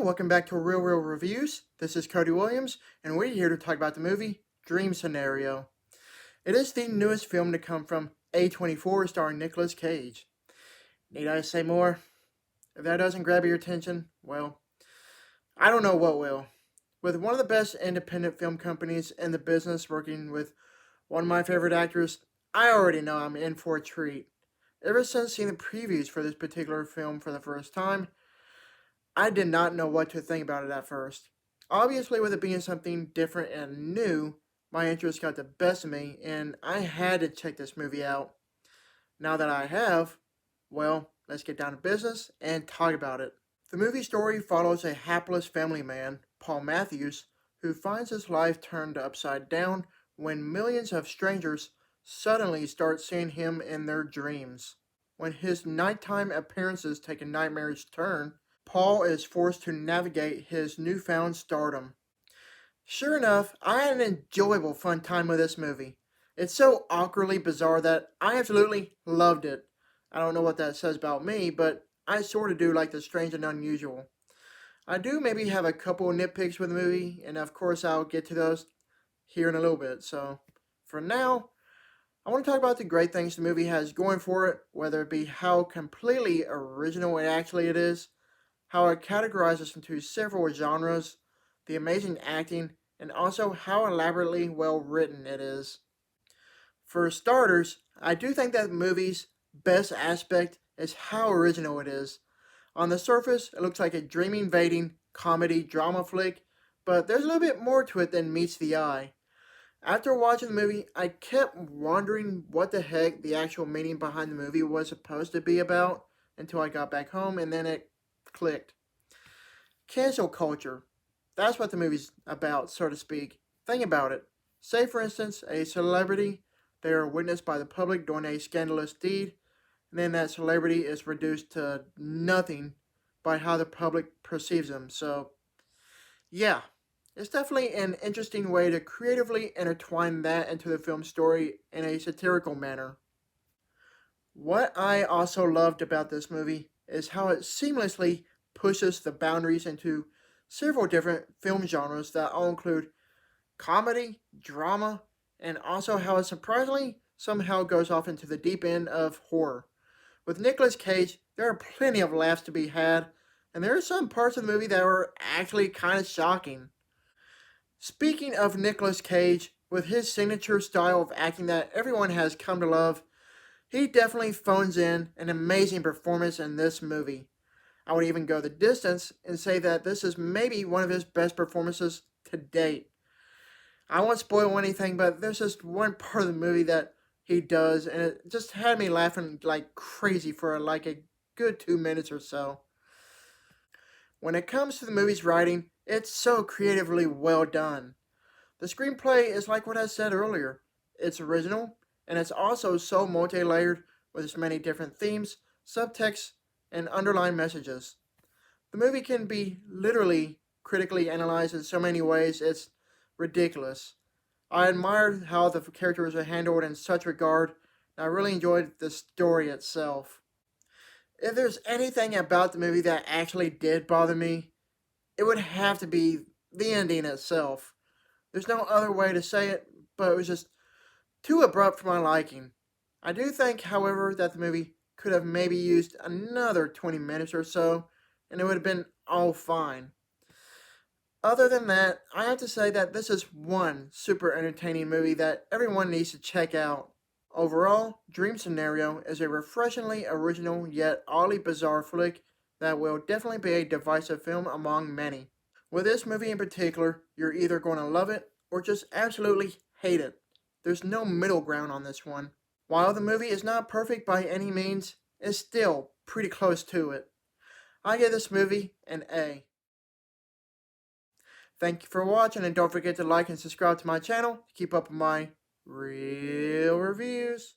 welcome back to Real Reviews. This is Cody Williams, and we're here to talk about the movie Dream Scenario. It is the newest film to come from A24 starring Nicolas Cage. Need I say more? If that doesn't grab your attention, well, I don't know what will. With one of the best independent film companies in the business working with one of my favorite actors, I already know I'm in for a treat. Ever since seeing the previews for this particular film for the first time, I did not know what to think about it at first. Obviously, with it being something different and new, my interest got the best of me, and I had to check this movie out. Now that I have, well, let's get down to business and talk about it. The movie story follows a hapless family man, Paul Matthews, who finds his life turned upside down when millions of strangers suddenly start seeing him in their dreams. When his nighttime appearances take a nightmarish turn, Paul is forced to navigate his newfound stardom. Sure enough, I had an enjoyable fun time with this movie. It's so awkwardly bizarre that I absolutely loved it. I don't know what that says about me, but I sort of do like the strange and unusual. I do maybe have a couple of nitpicks with the movie, and of course I'll get to those here in a little bit. So, for now, I want to talk about the great things the movie has going for it, whether it be how completely original it is, how it categorizes into several genres, the amazing acting, and also how elaborately well written it is. For starters, I do think that the movie's best aspect is how original it is. On the surface, it looks like a dream invading comedy drama flick, but there's a little bit more to it than meets the eye. After watching the movie, I kept wondering what the heck the actual meaning behind the movie was supposed to be about until I got back home, and then it clicked. Cancel culture. That's what the movie's about, so to speak. Think about it. Say, for instance, a celebrity, they are witnessed by the public doing a scandalous deed, and then that celebrity is reduced to nothing by how the public perceives them. So, yeah, it's definitely an interesting way to creatively intertwine that into the film story in a satirical manner. What I also loved about this movie is how it seamlessly pushes the boundaries into several different film genres that all include comedy, drama, and also how it surprisingly somehow goes off into the deep end of horror. With Nicolas Cage, there are plenty of laughs to be had, and there are some parts of the movie that were actually kind of shocking. Speaking of Nicolas Cage, with his signature style of acting that everyone has come to love, he definitely phones in an amazing performance in this movie. I would even go the distance and say that this is maybe one of his best performances to date. I won't spoil anything, but there's just one part of the movie that he does, and it just had me laughing like crazy for like a good 2 minutes or so. When it comes to the movie's writing, it's so creatively well done. The screenplay is like what I said earlier. It's original, and it's also so multi-layered with its many different themes, subtext, and underlying messages. The movie can be literally critically analyzed in so many ways, it's ridiculous. I admired how the characters are handled in such regard, and I really enjoyed the story itself. If there's anything about the movie that actually did bother me, it would have to be the ending itself. There's no other way to say it, but it was just too abrupt for my liking. I do think, however, that the movie could have maybe used another 20 minutes or so, and it would have been all fine. Other than that, I have to say that this is one super entertaining movie that everyone needs to check out. Overall, Dream Scenario is a refreshingly original yet oddly bizarre flick that will definitely be a divisive film among many. With this movie in particular, you're either going to love it or just absolutely hate it. There's no middle ground on this one. While the movie is not perfect by any means, it's still pretty close to it. I give this movie an A. Thank you for watching, and don't forget to like and subscribe to my channel to keep up with my real reviews.